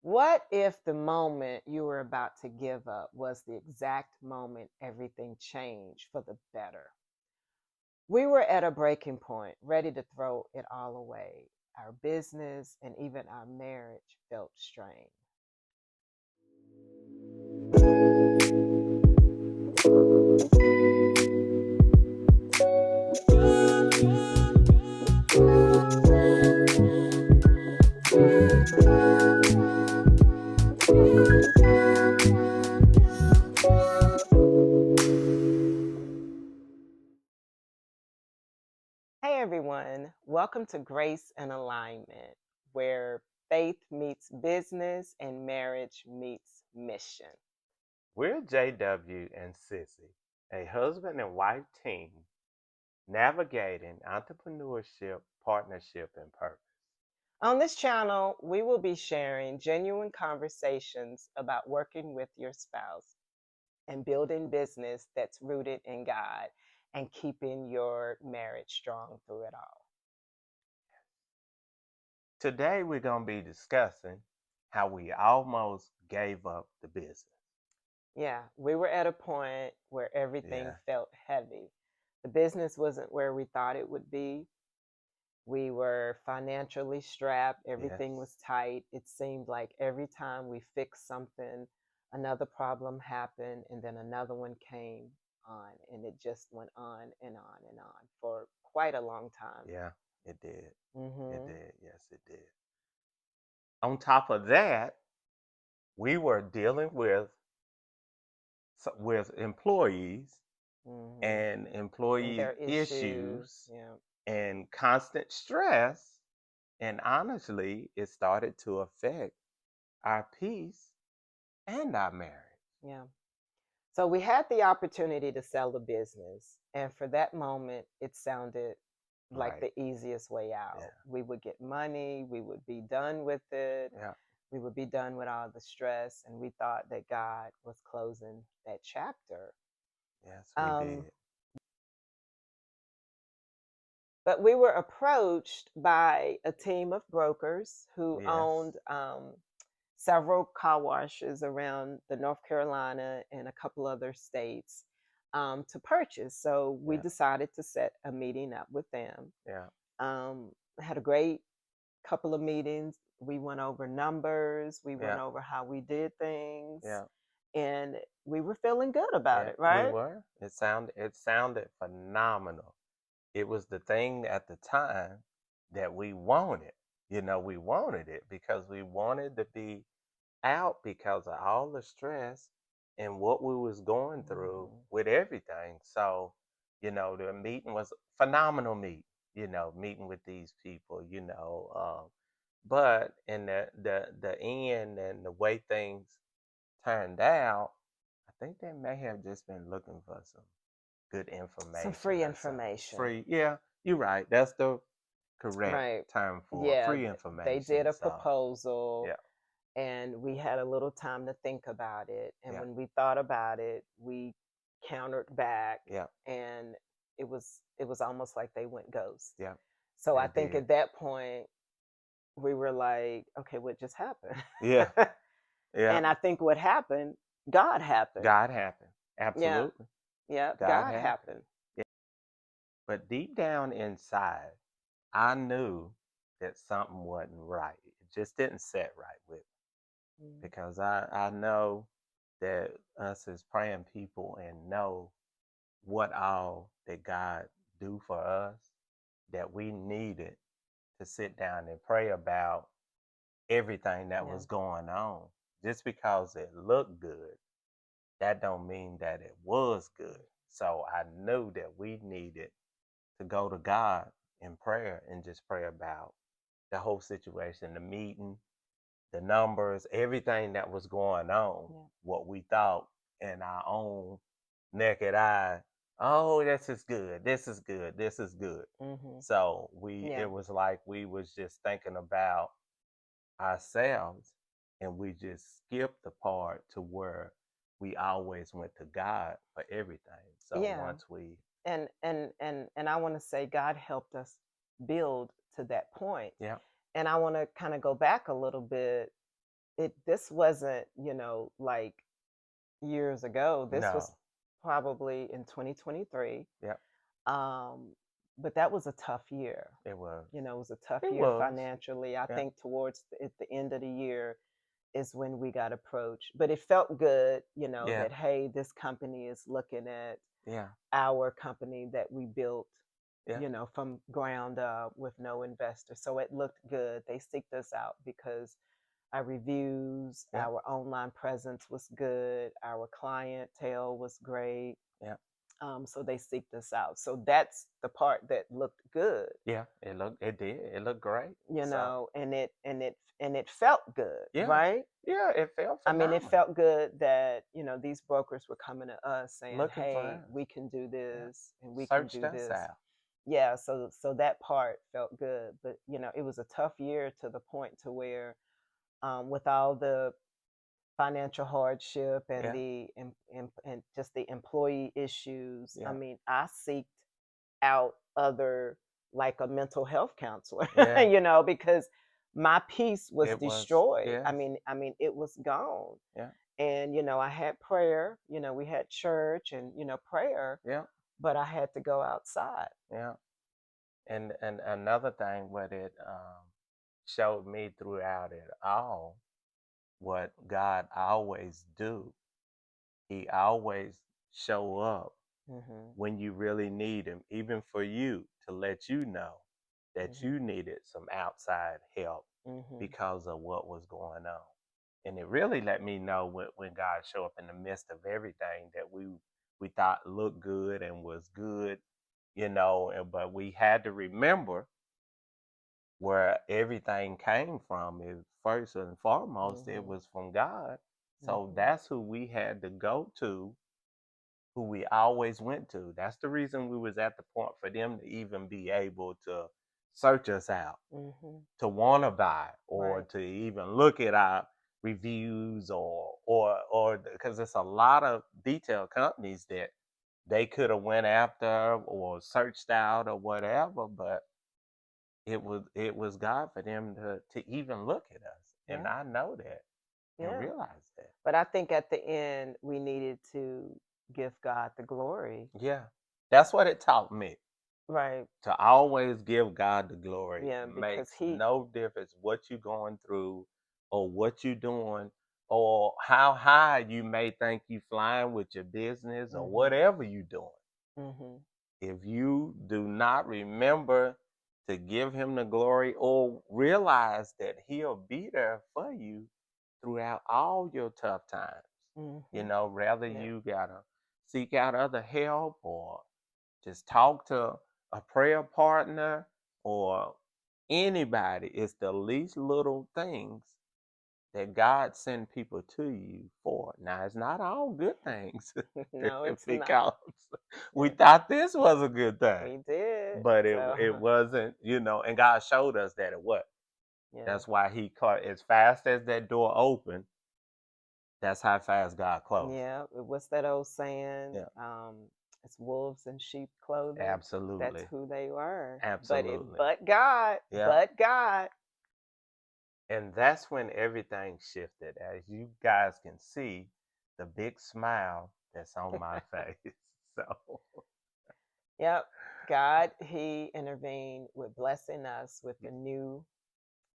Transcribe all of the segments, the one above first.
What if the moment you were about to give up was the exact moment everything changed for the better? We were at a breaking point, ready to throw it all away. Our business and even our marriage felt strained. Hey everyone, welcome to Grace and Alignment, where faith meets business and marriage meets mission. We're JW and Sissy, a husband and wife team navigating entrepreneurship, partnership, and purpose. On this channel, we will be sharing genuine conversations about working with your spouse and building business that's rooted in God and keeping your marriage strong through it all. Today, we're going to be discussing how we almost gave up the business. Yeah, we were at a point where everything Yeah, felt heavy. The business wasn't where we thought it would be. We were financially strapped, yes, everything was tight. It seemed like every time we fixed something, another problem happened, and then another one came on, and it just went on and on and on for quite a long time. yeah, it did. It Hmm. did. Yes, it did. On top of that, we were dealing with employees Hmm. and And employee their issues, issues yeah, and constant stress. And honestly, it started to affect our peace and our marriage. yeah. So we had the opportunity to sell the business, and for that moment, it sounded like Right. the easiest way out. Yeah. We would get money, we would be done with it, Yeah. we would be done with all the stress, and we thought that God was closing that chapter. Yes, we Um, did. but we were approached by a team of brokers who Yes. owned several car washes around the North Carolina and a couple other states to purchase. So we Yeah. decided to set a meeting up with them. Yeah. Um, had a great couple of meetings. We went over numbers, we went Yeah. over how we did things, Yeah. and we were feeling good about Yeah. it, We right? were. It sounded phenomenal. It was the thing at the time that we wanted. We wanted it because we wanted to be out because of all the stress and what we was going through Hmm. with everything. So, the meeting was a phenomenal meeting with these people, but in the end and the way things turned out, I think they may have just been looking for some good Some information free or something. information, Free, yeah, you're right. That's the correct right? term for Yeah, free they did information. a So, proposal, yeah, and we had a little time to think about it. And yeah, when we thought about it, we countered back, yeah, and it was almost like they went ghost. yeah, So I they think did. at that point we were like, okay, what just happened? Yeah, yeah. And I think what happened, God happened. God happened. Yeah, Absolutely. yeah, God God happened. happened. Yeah. But deep down inside, I knew that something wasn't right. It just didn't set right with me Mm. because I know that us as praying people and know what all that God do for us, that we needed to sit down and pray about everything that Yeah, was going on. Just because it looked good, that don't mean that it was good. So I knew that we needed to go to God in prayer and just pray about the whole situation, the meeting, the numbers, everything that was going on, yeah, what we thought in our own naked eye. Oh, this is good. This is good. This is good. hmm, So yeah, it was like we was just thinking about ourselves, and we just skipped the part to where we always went to God for everything. So yeah. once we, And I want to say God helped us build to that point. yeah, And I want to kind of go back a little bit this wasn't, like years ago. This was No. probably in 2023. Yep. Um, but that was a tough year. It was. It was a tough It year was. financially. I Yeah. think towards at the end of the year is when we got approached. But it felt good, Yeah. that hey, this company is looking at Yeah. our company that we built, Yeah. from ground up with no investor. So it looked good. They seeked us out because our reviews, Yeah. our online presence was good, our clientele was great. Yeah. So they seeked us out. So that's the part that looked good, Yeah. It did. It looked great. So and it felt good, yeah. right? Yeah. It felt I mean, it phenomenal. felt good that, these brokers were coming to us saying, Looking for "Hey, us. we can do Yeah. this and we can Searched do us this." out. Yeah, so that part felt good, but it was a tough year to the point to where, with all the financial hardship and Yeah. and just the employee issues. I Yeah. mean, I seeked out other, like a mental health counselor, Yeah. because my peace was It was. destroyed. I Yes. mean, I mean, it was gone. Yeah. And I had prayer. We had church and prayer, Yeah. but I had to go outside. Yeah. And another thing, what it showed me throughout it all, what God always do, He always show up Mhm. when you really need Him, even for you to let you know that Mhm. you needed some outside help Mhm. because of what was going on. And it really let me know when God showed up in the midst of everything that we thought looked good and was good, but we had to remember where everything came from. Is first and foremost, it Mhm. was from God. So Mhm. that's who we had to go to, who we always went to. That's the reason we was at the point for them to even be able to search us out, Mhm. to want to buy, or Right. to even look at our reviews, or because it's a lot of detailed companies that they could have went after or searched out or whatever, but it was God for them to even look at us. And Yeah. I know that and Yeah. realize that. But I think at the end we needed to give God the glory. Yeah. That's what it taught me. Right. To always give God the glory. Yeah, It because makes he no difference what you're going through or what you're doing or how high you may think you flying with your business or Mhm. whatever you're doing. Mhm. If you do not remember to give him the glory or realize that he'll be there for you throughout all your tough times, Mhm. rather Yeah. you gotta seek out other help or just talk to a prayer partner or anybody. It's the least little things that God send people to you for. Now, it's not all good things No, it's not. because we It, thought this was a good thing, we did. but it So, it wasn't, and God showed us that it was. yeah. That's why He caught as fast as that door opened. That's how fast God closed. Yeah. What's that old saying? Yeah, It's wolves in sheep clothing. That's absolutely, who they were. absolutely. But God, Yeah, but God. and that's when everything shifted. As you guys can see, the big smile that's on my face. So, Yep. God, he intervened with blessing us with yeah, a new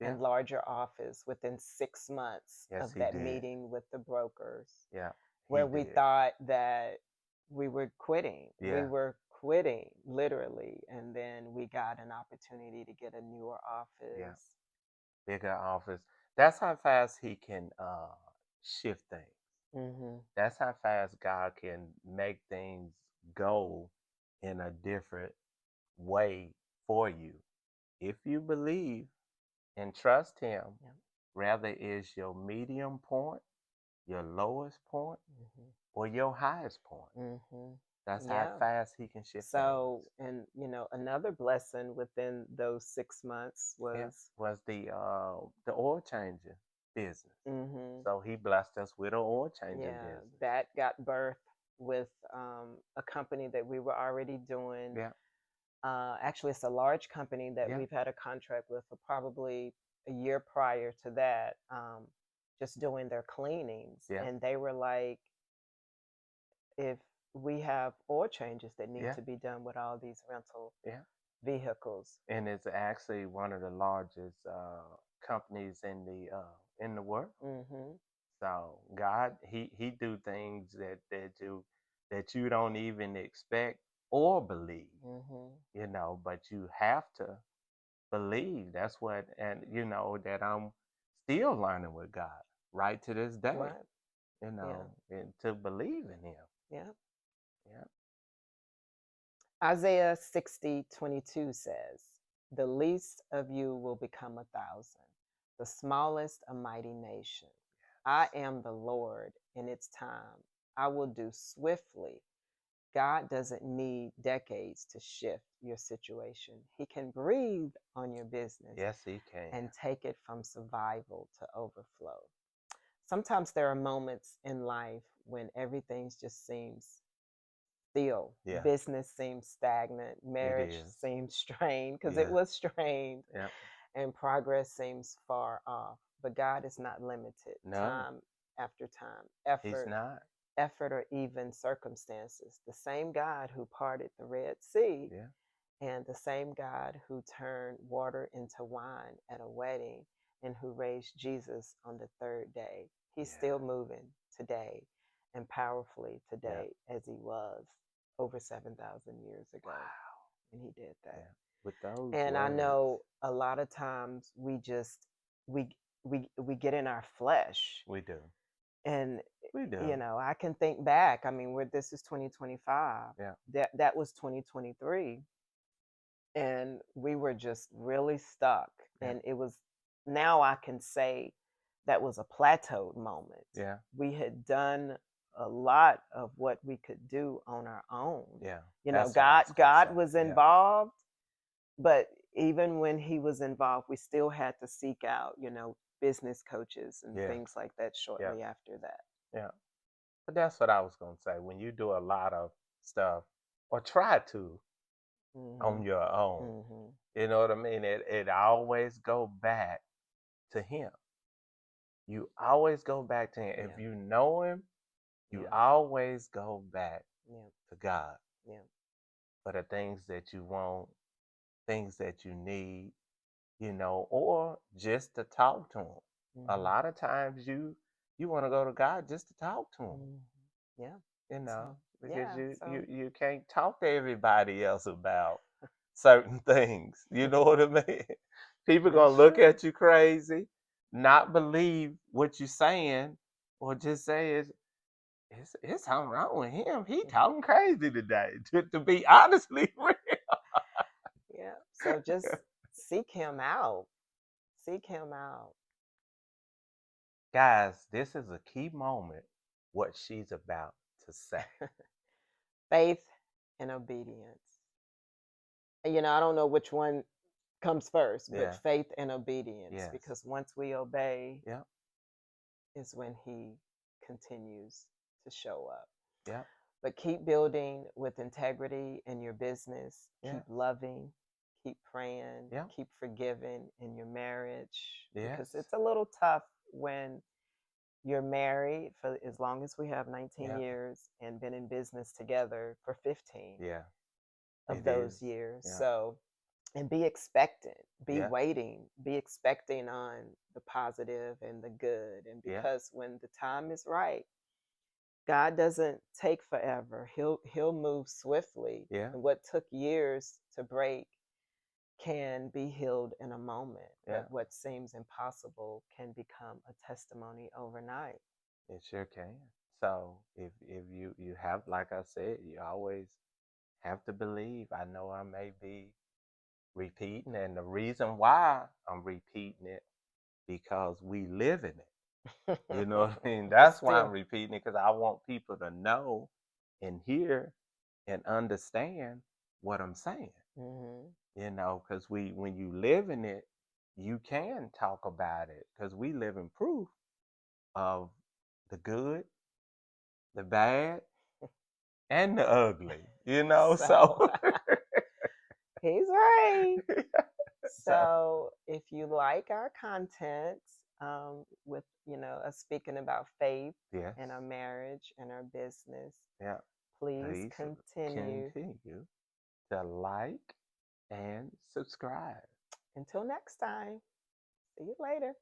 yeah, and larger office within 6 months yes, of He that did. meeting with the brokers, Yeah, He where we did. thought that we were quitting. We Yeah, were quitting, literally. And then we got an opportunity to get a newer yeah, office. bigger office. That's how fast He can shift things. Hmm. That's how fast God can make things go in a different way for you. If you believe and trust Him, Yep. rather is your medium point, your lowest point, Hmm. or your highest point. Hmm. That's how Yeah. fast He can shift So, things. and another blessing within those 6 months Yeah, was, was the oil changing business. hmm So He blessed us with an oil changing yeah, business. that got birthed with a company that we were already doing. Yeah, Actually, it's a large company that yeah, we've had a contract with for probably a year prior to that. just doing their cleanings. Yeah. And they were like, if we have oil changes that need Yeah. to be done with all these rental Yeah. vehicles. And it's actually one of the largest companies in the world. Mm-hmm. So God, he do things that you don't even expect or believe, Mm-hmm. but you have to believe. That's what, and that I'm still learning with God right to this day, Right. Yeah. and to believe in Him. Yeah. Yeah. Isaiah 60:22 says, "The least of you will become 1,000, the smallest a mighty nation. I am the Lord in its time. I will do swiftly." God doesn't need decades to shift your situation. He can breathe on your business Yes, He can. and take it from survival to overflow. Sometimes there are moments in life when everything just seems still. Yeah. Business seems stagnant, marriage is. seems strained because Yeah. it was strained, Yeah. and progress seems far off. But God is not limited. No. Time after time, He's not. effort, or even circumstances. The same God who parted the Red Sea Yeah. and the same God who turned water into wine at a wedding and who raised Jesus on the third day. He's Yeah. still moving today and powerfully today as he was over 7,000 years ago. Wow. And he did that. Yeah. With those And words. I know a lot of times we get in our flesh. We do. And We do. I can think back. I mean, this is 2025. Yeah. That was 2023. And we were just really stuck. Yeah. And it was, now I can say that was a plateaued moment. Yeah. We had done a lot of what we could do on our own. Yeah. God was involved, but even when he was involved, we still had to seek out, business coaches and things like that shortly after that. Yeah. But that's what I was going to say. When you do a lot of stuff or try to on your own, you know what I mean? It always go back to him. You always go back to him. Yeah. If you know him, you always go back to God. Yeah. For the things that you want, things that you need, or just to talk to him. A lot of times you want to go to God just to talk to him. Yeah. Because you can't talk to everybody else about certain things. You know what I mean? People gonna look at you crazy, not believe what you're saying, or just say it's something wrong with him. He talking crazy today. To be honestly real. Yeah. So just seek him out. Seek him out. Guys, this is a key moment, what she's about to say. Faith and obedience. I don't know which one comes first, but faith and obedience. Yes. Because once we obey, is when he continues to show up. Yeah. But keep building with integrity in your business. Keep loving. Keep praying. Keep forgiving in your marriage. Because it's a little tough when you're married for as long as we have 19 years and been in business together for 15 of those years. So, and be expectant, be waiting, be expecting on the positive and the good. And because when the time is right, God doesn't take forever. He'll move swiftly. Yeah. And what took years to break can be healed in a moment. But what seems impossible can become a testimony overnight. It sure can. So if you have, like I said, you always have to believe. I know I may be repeating, and the reason why I'm repeating it, because we live in it. You know what I mean? That's why I'm repeating it, because I want people to know and hear and understand what I'm saying. Because when you live in it, you can talk about it, because we live in proof of the good, the bad, and the ugly. So he's right. So if you like our content with us speaking about faith Yes. and our marriage and our business. Yeah. Please Please continue. continue to like and subscribe. Until next time, see you later.